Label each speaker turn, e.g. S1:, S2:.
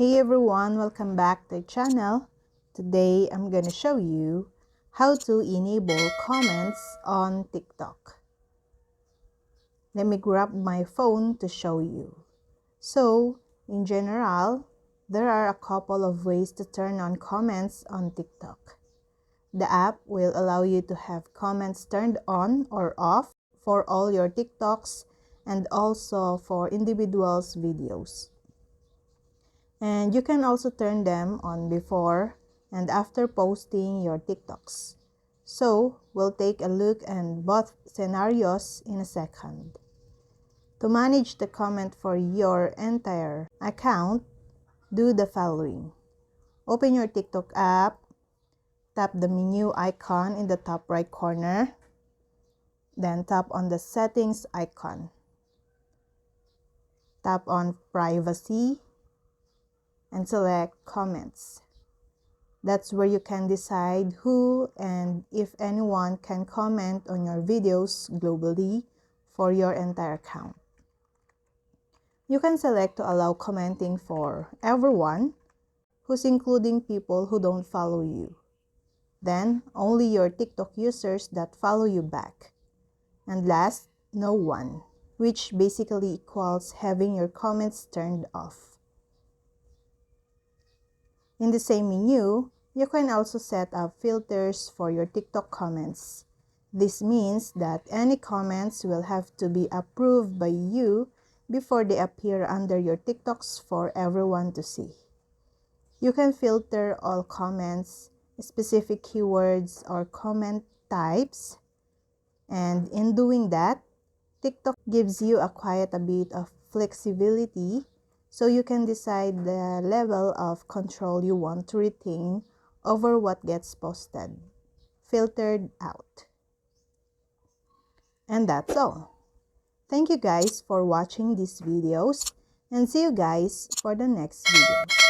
S1: Hey everyone, welcome back to the channel. Today I'm gonna show you how to enable comments on TikTok. Let me grab my phone to show you. So, in general, there are a couple of ways to turn on comments on TikTok. The app will allow you to have comments turned on or off for all your TikToks and also for individuals' videos. And you can also turn them on before and after posting your TikToks. So, we'll take a look at both scenarios in a second. To manage the comment for your entire account, do the following. Open your TikTok app, tap the menu icon in the top right corner, then tap on the settings icon. Tap on privacy and select comments. That's where you can decide who and if anyone can comment on your videos globally for your entire account. You can select to allow commenting for everyone, who's including people who don't follow you. Then, only your TikTok users that follow you back. And last, no one, which basically equals having your comments turned off. In the same menu, you can also set up filters for your TikTok comments. This means that any comments will have to be approved by you before they appear under your TikToks for everyone to see. You can filter all comments, specific keywords, or comment types. And in doing that, TikTok gives you quite a bit of flexibility so you can decide the level of control you want to retain over what gets posted, filtered out. And that's all. Thank you guys for watching these videos and see you guys for the next video.